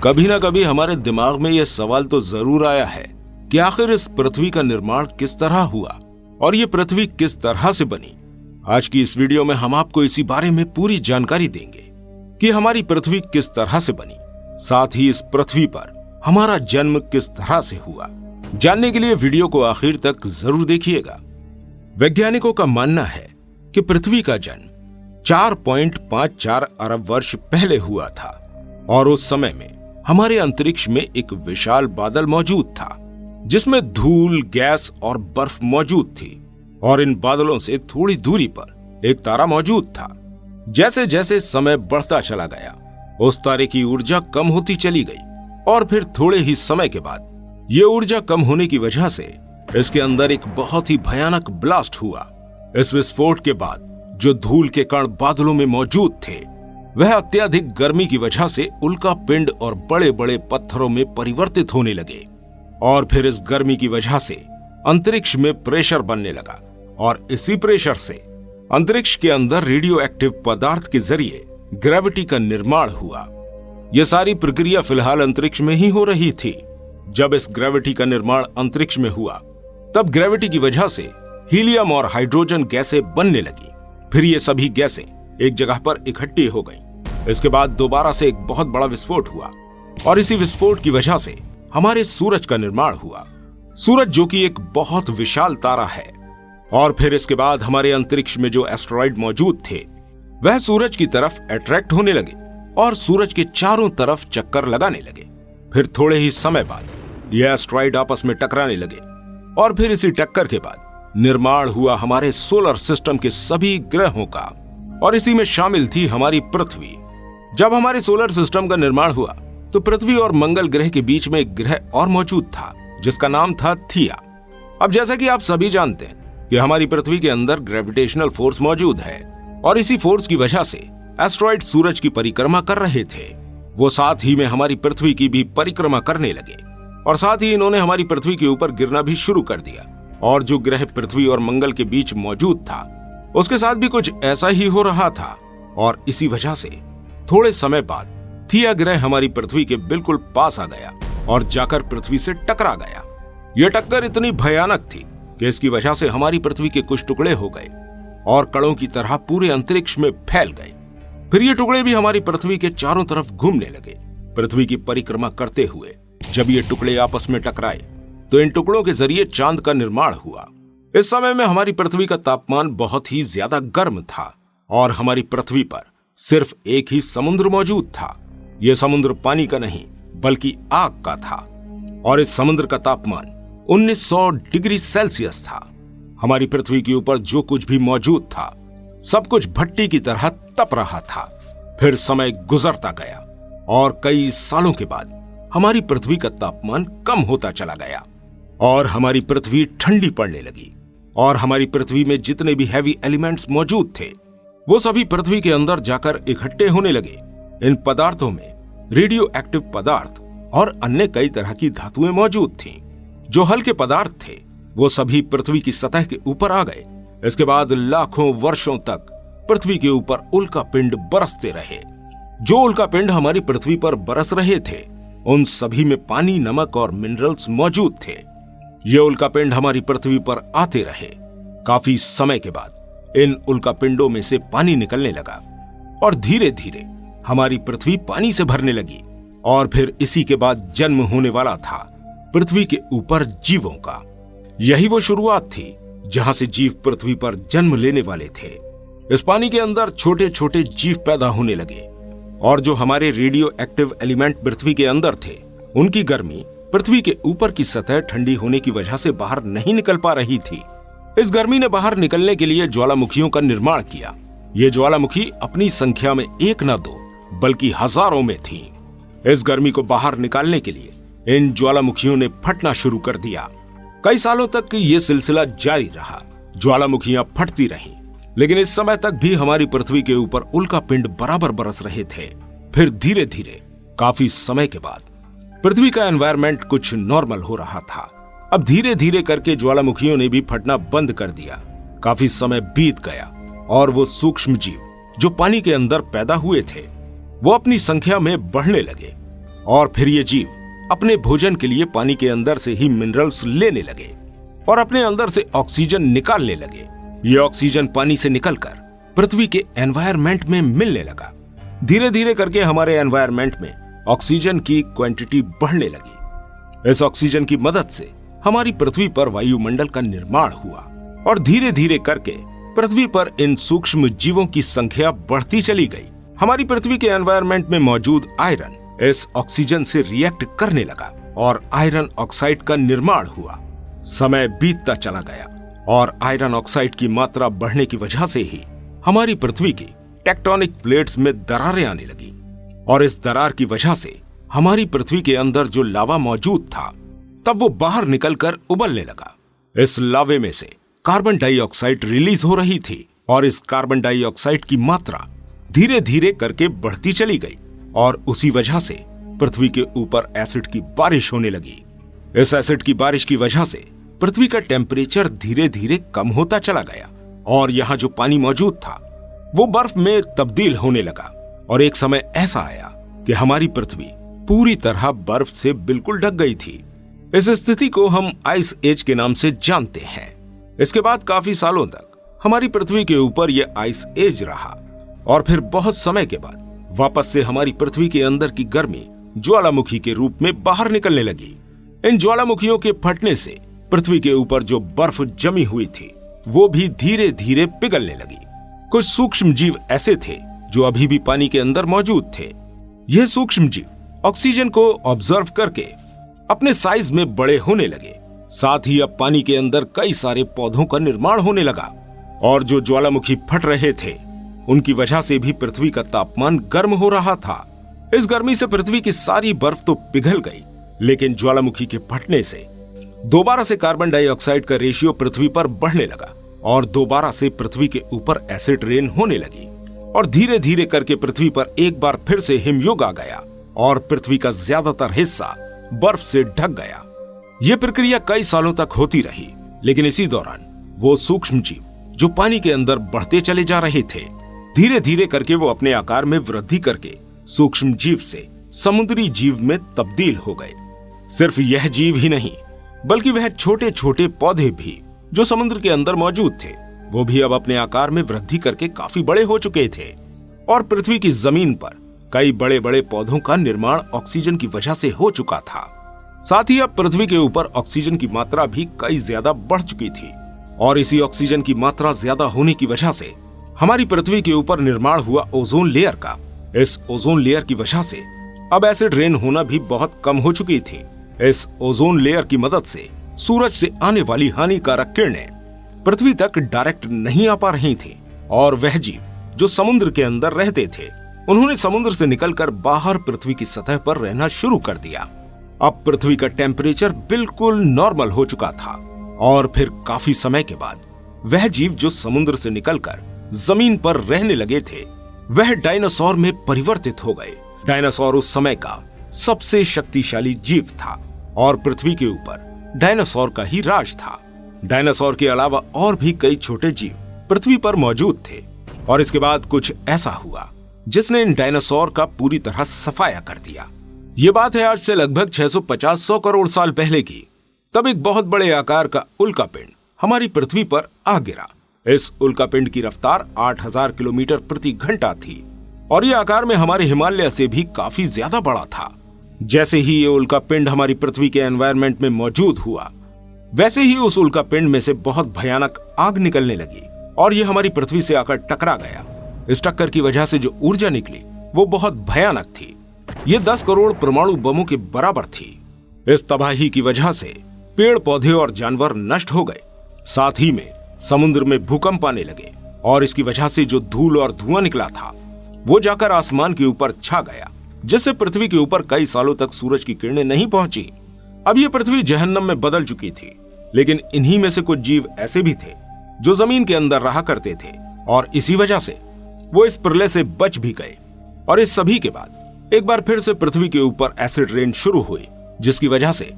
कभी ना कभी हमारे दिमाग में यह सवाल तो जरूर आया है कि आखिर इस पृथ्वी का निर्माण किस तरह हुआ और ये पृथ्वी किस तरह से बनी। आज की इस वीडियो में हम आपको इसी बारे में पूरी जानकारी देंगे कि हमारी पृथ्वी किस तरह से बनी, साथ ही इस पृथ्वी पर हमारा जन्म किस तरह से हुआ। जानने के लिए वीडियो को आखिर तक जरूर देखिएगा। वैज्ञानिकों का मानना है कि पृथ्वी का जन्म 4.54 अरब वर्ष पहले हुआ था और उस समय में हमारे अंतरिक्ष में एक विशाल बादल मौजूद था जिसमें धूल, गैस और बर्फ मौजूद थी और इन बादलों से थोड़ी दूरी पर एक तारा मौजूद था। जैसे जैसे समय बढ़ता चला गया उस तारे की ऊर्जा कम होती चली गई और फिर थोड़े ही समय के बाद ये ऊर्जा कम होने की वजह से इसके अंदर एक बहुत ही भयानक ब्लास्ट हुआ। इस विस्फोट के बाद जो धूल के कण बादलों में मौजूद थे वह अत्यधिक गर्मी की वजह से उल्का पिंड और बड़े बड़े पत्थरों में परिवर्तित होने लगे और फिर इस गर्मी की वजह से अंतरिक्ष में प्रेशर बनने लगा और इसी प्रेशर से अंतरिक्ष के अंदर रेडियो एक्टिव पदार्थ के जरिए ग्रेविटी का निर्माण हुआ। यह सारी प्रक्रिया फिलहाल अंतरिक्ष में ही हो रही थी। जब इस ग्रेविटी का निर्माण अंतरिक्ष में हुआ तब ग्रेविटी की वजह से हीलियम और हाइड्रोजन गैसें बनने लगी। फिर ये सभी गैसें एक जगह पर इकट्ठी हो गईं। इसके बाद दोबारा से एक बहुत बड़ा विस्फोट हुआ और इसी विस्फोट की वजह से हमारे सूरज का निर्माण हुआ। सूरज जो कि एक बहुत विशाल तारा है। और फिर इसके बाद हमारे अंतरिक्ष में जो एस्टेरॉइड मौजूद थे वह सूरज की तरफ अट्रैक्ट होने लगे और सूरज के चारों तरफ चक्कर लगाने लगे। फिर थोड़े ही समय बाद यह एस्टेरॉइड आपस में टकराने लगे और फिर इसी टक्कर के बाद निर्माण हुआ हमारे सोलर सिस्टम के सभी ग्रहों का और इसी में शामिल थी हमारी पृथ्वी। जब हमारे सोलर सिस्टम का निर्माण हुआ तो पृथ्वी और मंगल ग्रह के बीच में एक ग्रह और मौजूद था जिसका नाम था थिया। अब जैसा कि आप सभी जानते हैं कि हमारी पृथ्वी के अंदर ग्रेविटेशनल फोर्स मौजूद है और इसी फोर्स की वजह से एस्टेरॉइड सूरज की परिक्रमा कर रहे थे। वो साथ ही में हमारी पृथ्वी की भी परिक्रमा करने लगे और साथ ही इन्होंने हमारी पृथ्वी के ऊपर गिरना भी शुरू कर दिया और जो ग्रह पृथ्वी और मंगल के बीच मौजूद था उसके साथ भी कुछ ऐसा ही हो रहा था और इसी वजह से थोड़े समय बाद थिया ग्रह हमारी पृथ्वी के बिल्कुल पास आ गया और जाकर पृथ्वी से टकरा गया। यह टक्कर इतनी भयानक थी कि इसकी वजह से हमारी पृथ्वी के कुछ टुकड़े हो गए और कणों की तरह पूरे अंतरिक्ष में फैल गए। फिर ये टुकड़े भी हमारी पृथ्वी के चारों तरफ घूमने लगे पृथ्वी की परिक्रमा करते हुए। जब ये टुकड़े आपस में टकराए तो इन टुकड़ों के जरिए चांद का निर्माण हुआ। इस समय में हमारी पृथ्वी का तापमान बहुत ही ज्यादा गर्म था और हमारी पृथ्वी पर सिर्फ एक ही समुद्र मौजूद था। यह समुद्र पानी का नहीं बल्कि आग का था और इस समुद्र का तापमान 1900 डिग्री सेल्सियस था। हमारी पृथ्वी के ऊपर जो कुछ भी मौजूद था सब कुछ भट्टी की तरह तप रहा था। फिर समय गुजरता गया और कई सालों के बाद हमारी पृथ्वी का तापमान कम होता चला गया और हमारी पृथ्वी ठंडी पड़ने लगी और हमारी पृथ्वी में जितने भी हैवी एलिमेंट्स मौजूद थे वो सभी पृथ्वी के अंदर जाकर इकट्ठे होने लगे। इन पदार्थों में रेडियो एक्टिव पदार्थ और अन्य कई तरह की धातुएं मौजूद थीं। जो हल्के पदार्थ थे वो सभी पृथ्वी की सतह के ऊपर आ गए। इसके बाद लाखों वर्षों तक पृथ्वी के ऊपर उल्का पिंड बरसते रहे। जो उल्का पिंड हमारी पृथ्वी पर बरस रहे थे उन सभी में पानी, नमक और मिनरल्स मौजूद थे। ये उल्का पिंड हमारी पृथ्वी पर आते रहे। काफी समय के बाद इन उल्का पिंडों में से पानी निकलने लगा और धीरे धीरे हमारी पृथ्वी पानी से भरने लगी और फिर इसी के बाद जन्म होने वाला था पृथ्वी के ऊपर जीवों का। यही वो शुरुआत थी जहां से जीव पृथ्वी पर जन्म लेने वाले थे। इस पानी के अंदर छोटे छोटे जीव पैदा होने लगे और जो हमारे रेडियो एक्टिव एलिमेंट पृथ्वी के अंदर थे उनकी गर्मी पृथ्वी के ऊपर की सतह ठंडी होने की वजह से बाहर नहीं निकल पा रही थी। इस गर्मी ने बाहर निकलने के लिए ज्वालामुखियों का निर्माण किया। ये ज्वालामुखी अपनी संख्या में एक न दो बल्कि हजारों में थी। इस गर्मी को बाहर निकालने के लिए इन ज्वालामुखियों ने फटना शुरू कर दिया। कई सालों तक ये सिलसिला जारी रहा। ज्वालामुखियां फटती रहीं, लेकिन इस समय तक भी हमारी पृथ्वी के ऊपर उल्का पिंड बराबर बरस रहे थे। फिर धीरे धीरे काफी समय के बाद पृथ्वी का एनवायरनमेंट कुछ नॉर्मल हो रहा था। अब धीरे धीरे करके ज्वालामुखियों ने भी फटना बंद कर दिया। काफी समय बीत गया और वो सूक्ष्म जीव जो पानी के अंदर पैदा हुए थे वो अपनी संख्या में बढ़ने लगे और फिर ये जीव अपने भोजन के लिए पानी के अंदर से ही मिनरल्स लेने लगे और अपने अंदर से ऑक्सीजन निकालने लगे। ये ऑक्सीजन पानी से निकलकर पृथ्वी के एनवायरनमेंट में मिलने लगा। धीरे धीरे करके हमारे एनवायरनमेंट में ऑक्सीजन की क्वांटिटी बढ़ने लगी। इस ऑक्सीजन की मदद से हमारी पृथ्वी पर वायुमंडल का निर्माण हुआ और धीरे धीरे करके पृथ्वी पर इन सूक्ष्म जीवों की संख्या बढ़ती चली गई। हमारी पृथ्वी के एनवायरनमेंट में मौजूद आयरन इस ऑक्सीजन से रिएक्ट करने लगा और आयरन ऑक्साइड का निर्माण हुआ। समय बीतता चला गया और आयरन ऑक्साइड की मात्रा बढ़ने की वजह से ही हमारी पृथ्वी की टेक्टोनिक प्लेट्स में दरारें आने लगी और इस दरार की वजह से हमारी पृथ्वी के अंदर जो लावा मौजूद था तब वो बाहर निकलकर उबलने लगा। इस लावे में से कार्बन डाइऑक्साइड रिलीज हो रही थी और इस कार्बन डाइऑक्साइड की मात्रा धीरे धीरे करके बढ़ती चली गई और उसी वजह से पृथ्वी के ऊपर एसिड की बारिश होने लगी। इस एसिड की बारिश की वजह से पृथ्वी का टेम्परेचर धीरे धीरे कम होता चला गया और यहाँ जो पानी मौजूद था वो बर्फ में तब्दील होने लगा और एक समय ऐसा आया कि हमारी पृथ्वी पूरी तरह बर्फ से बिल्कुल ढक गई थी। इस स्थिति को हम आइस एज के नाम से जानते हैं। इसके बाद काफी सालों तक हमारी पृथ्वी के ऊपर यह आइस एज रहा और फिर बहुत समय के बाद वापस से हमारी पृथ्वी के अंदर की गर्मी ज्वालामुखी के रूप में बाहर निकलने लगी। इन ज्वालामुखियों के फटने से पृथ्वी के ऊपर जो बर्फ जमी हुई थी वो भी धीरे धीरे पिघलने लगी। कुछ सूक्ष्म जीव ऐसे थे जो अभी भी पानी के अंदर मौजूद थे। यह सूक्ष्म जीव ऑक्सीजन को ऑब्जर्व करके अपने साइज में बड़े होने लगे। साथ ही अब पानी के अंदर कई सारे पौधों का निर्माण होने लगा और जो ज्वालामुखी फट रहे थे उनकी वजह से भी पृथ्वी का तापमान गर्म हो रहा था। इस गर्मी से पृथ्वी की सारी बर्फ तो पिघल गई, लेकिन ज्वालामुखी के फटने से दोबारा से कार्बन डाइऑक्साइड का रेशियो पृथ्वी पर बढ़ने लगा और दोबारा से पृथ्वी के ऊपर एसिड रेन होने लगी और धीरे धीरे करके पृथ्वी पर एक बार फिर से हिमयुग आ गया और पृथ्वी का ज्यादातर हिस्सा बर्फ से ढक गया। यह प्रक्रिया कई सालों तक होती रही, लेकिन इसी दौरान वो सूक्ष्म जीव जो पानी के अंदर बढ़ते चले जा रहे थे, धीरे धीरे करके वो अपने आकार में वृद्धि करके सूक्ष्म जीव से समुद्री जीव में तब्दील हो गए। सिर्फ यह जीव ही नहीं बल्कि वह छोटे छोटे पौधे भी जो समुद्र के अंदर मौजूद थे वो भी अब अपने आकार में वृद्धि करके काफी बड़े हो चुके थे और पृथ्वी की जमीन पर कई बड़े बड़े पौधों का निर्माण ऑक्सीजन की वजह से हो चुका था। साथ ही अब पृथ्वी के ऊपर ऑक्सीजन की मात्रा भी कई ज्यादा बढ़ चुकी थी और इसी ऑक्सीजन की मात्रा ज्यादा होने की वजह से हमारी पृथ्वी के ऊपर निर्माण हुआ ओजोन लेयर का, इस ओजोन लेयर की वजह से अब एसिड रेन होना भी बहुत कम हो चुकी थी। इस ओजोन लेयर की मदद से सूरज से आने वाली हानिकारक किरणें पृथ्वी तक डायरेक्ट नहीं आ पा रही थी और वह जीव जो समुद्र के अंदर रहते थे उन्होंने समुद्र से निकलकर बाहर पृथ्वी की सतह पर रहना शुरू कर दिया। अब पृथ्वी का टेम्परेचर बिल्कुल नॉर्मल हो चुका था और फिर काफी समय के बाद वह जीव जो समुद्र से निकलकर जमीन पर रहने लगे थे वह डायनासोर में परिवर्तित हो गए। डायनासोर उस समय का सबसे शक्तिशाली जीव था और पृथ्वी के ऊपर डायनासोर का ही राज था। डायनासोर के अलावा और भी कई छोटे जीव पृथ्वी पर मौजूद थे और इसके बाद कुछ ऐसा हुआ जिसने इन डायनासोर का पूरी तरह सफाया कर दिया। ये बात है आज से लगभग 650-100 करोड़ साल पहले की। तब एक बहुत बड़े आकार का उल्कापिंड हमारी पृथ्वी पर आ गिरा। इस उल्कापिंड की रफ्तार 8000 किलोमीटर प्रति घंटा थी और ये आकार में हमारे हिमालय से भी काफी ज्यादा बड़ा था। जैसे ही ये उल्कापिंड हमारी पृथ्वी के एनवायरनमेंट में मौजूद हुआ वैसे ही उस उल्कापिंड में से बहुत भयानक आग निकलने लगी और ये हमारी पृथ्वी से आकर टकरा गया। इस टक्कर की वजह से जो ऊर्जा निकली वो बहुत भयानक थी। ये 10 करोड़ परमाणु बमों के बराबर थी। इस तबाही की वजह से पेड़ पौधे और जानवर नष्ट हो गए। साथ ही में समुद्र में भूकंप आने लगे और इसकी वजह से जो धूल और धुआं निकला था वो जाकर आसमान के ऊपर छा गया, जिससे पृथ्वी के ऊपर कई सालों तक सूरज की किरणें नहीं पहुंची। अब ये पृथ्वी जहन्नम में बदल चुकी थी, लेकिन इन्हीं में से कुछ जीव ऐसे भी थे जो जमीन के अंदर रहा करते थे और इसी वजह से वो इस प्रलय से बच भी गए। और इस सभी के बाद एक बार फिर से पृथ्वी के ऊपर एसिड रेन शुरू हुई, जिसकी वजह से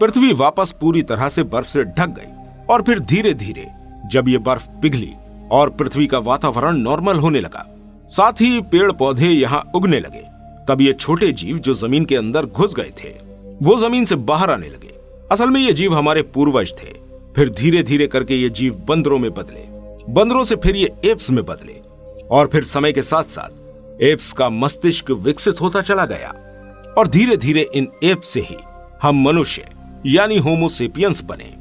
पृथ्वी वापस पूरी तरह से बर्फ से ढक गई और फिर धीरे धीरे जब ये बर्फ पिघली और पृथ्वी का वातावरण नॉर्मल होने लगा, साथ ही पेड़ पौधे यहाँ उगने लगे, तब ये छोटे जीव जो जमीन के अंदर घुस गए थे वो जमीन से बाहर आने लगे। असल में ये जीव हमारे पूर्वज थे। फिर धीरे धीरे करके ये जीव बंदरों में बदले, बंदरों से फिर ये एप्स में बदले, और फिर समय के साथ साथ एप्स का मस्तिष्क विकसित होता चला गया और धीरे धीरे इन एप्स से ही हम मनुष्य यानी होमो सेपियंस बने।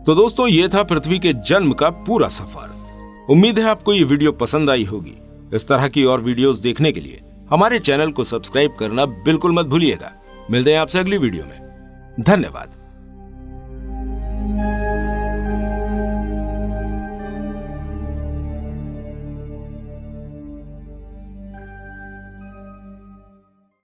तो दोस्तों, ये था पृथ्वी के जन्म का पूरा सफर। उम्मीद है आपको ये वीडियो पसंद आई होगी। इस तरह की और वीडियोस देखने के लिए हमारे चैनल को सब्सक्राइब करना बिल्कुल मत भूलिएगा। मिलते हैं आपसे अगली वीडियो में। धन्यवाद।